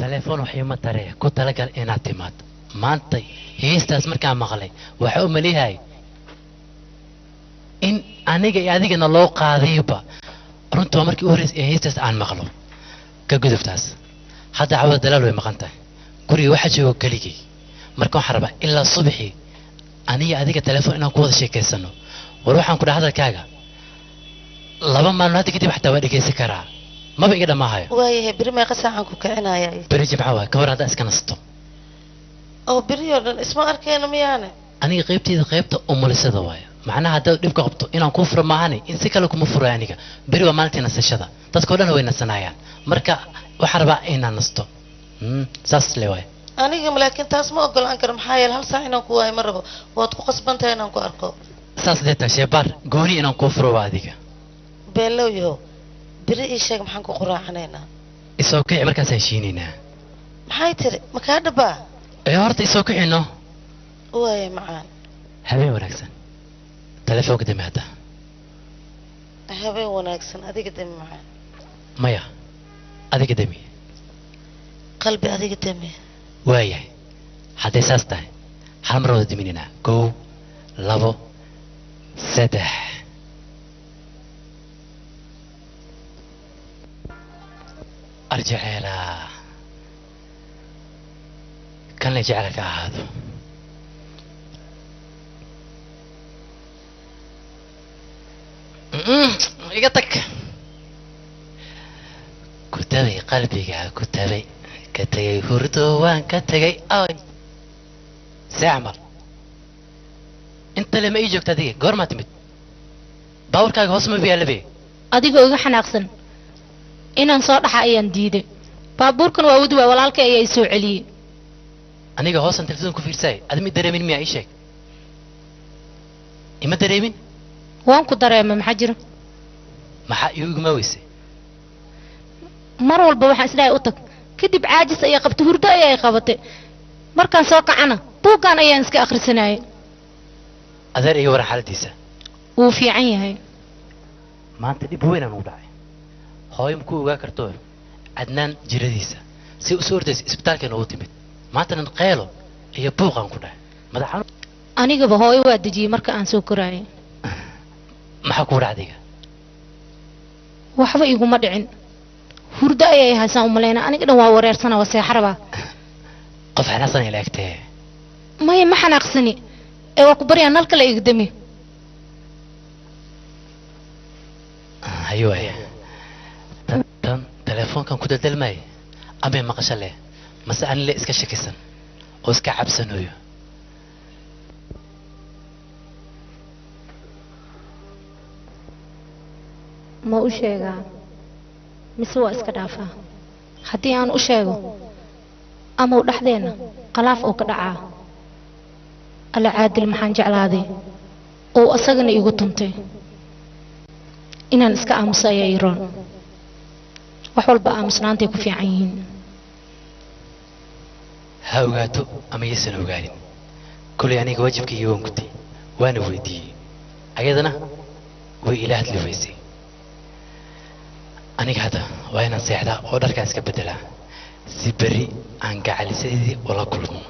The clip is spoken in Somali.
telefoon waxay ma taree ku talagal inaad timaad maanta heestaas markaan maqlay waxa u maleeyahay in aniga iyo adigana loo qaadayba runtii markii u horeysay heestaas aan maqlo ka gudubtaas hadda cawada dalaal way maqan tahay guriga waxa joogo kaligay marka waxaan rabaa ilaa subaxii aniga adiga telefoon inaan ku wada sheekaysano war waxaan ku dhahay hadalkaaga laba maalmood hadda kadib xataa waa dhegeysan karaa maba iga dhamaahayo waayahay beri meeqa saacaan ku kicinaya beri jimca waa ka war haddaa iska nasto oo beri oo dhan isma arkayna miyaane aniga qaybta umulisada waayo macnaha haddaad dhibka qabto inaan kuu furo maahane in si kale kuma furo aniga beri waa maalintii nasashada dadkao dhan way nasanayaan marka waxaan rabaa inaan nasto saas le waayo aniga laakiin taas ma ogolaan karo maxaa yeele hal saac inaan ku waayo ma rabo waad ku qasbantahay inaan ku arko saas deeta sheebaar gooni inaan kuu furo waa adiga beelowyo beri ii sheeg maxaan ku quraacanaynaa isoo kici markaas heshiinaynaa maxay tiri makaa dhabaa horta isoo kicino waaya macaan habeen wanaagsan telefoonka dami hadda habeen wanaagsan adiga dami macaan maya adiga dami qalbi adiga dami waayahay hadday saas tahay hal mar wada diminaynaa 1 2 3 arjaceela kan la jecel ka ahaado iga tag ku tabay qalbiga ku tabay ka tagay hurdo waan ka tagay ay saamal inta lama ii joogta adiga goormaa timid baawarkaaga hoos ma biyaalabe adigoo iga xanaaqsan inaan soo dhaxa ayaan diiday baabuurkan waa wadi waa walaalkay ayaa i soo celiyey aniga hoosan telefoon ku fiirsay admi dareemin miyaa ii sheeg ima dareemin waan ku dareemay maxaa jira maxaa iguma weysay mar walba waxaan isdhahay u tag kadib caajis ayaa qabtay hurdo ayaa qabatay markaan soo kacana buuggaan ayaan iska akhrisanayay adeer iyo waran xaaladiisa wuu fiican yahay maanta dhib weyn aan u dhacay hooyo ma ku ogaa karto cadnaan jiradiisa si u soo ordaysa isbitaalkeena ugu timid maantana qeelo iyo buuqaan ku dhahay madaxan anigaba hooyo waa dejiyey marka aan soo koraayay maxaa ku dhacday waxba iguma dhicin hurdo ayay haysaan u maleynaa aniga dhan waa wareersana waa seexaraba qof xanaaqsan ila egtee maya ma xanaaqsani ee waa ku baryaa nalka la igdami hayo tan telefoonkan ku dadalmay amay maqasho leh mase aan le iska shakisan oo iska cabsanayo ma u sheegaa mise waa iska dhaafaa haddii aan u sheego ama u dhexdeenna khalaaf oo ka dhacaa alla caadil maxaan jeclaaday oo asagana igu tuntay inaan iska aamuso ayaa iroon wax walba aamusnaantay ku fiican yihiin ha ogaato ama yaysan ogaanin kulay aniga waajibkayga waan gutay waana weydiiyey ayadana way ila hadli weysay aniga hadda waa inaan seexdaa oo dharkaan iska beddelaa si berri aan gacalisadeedii ula kulmo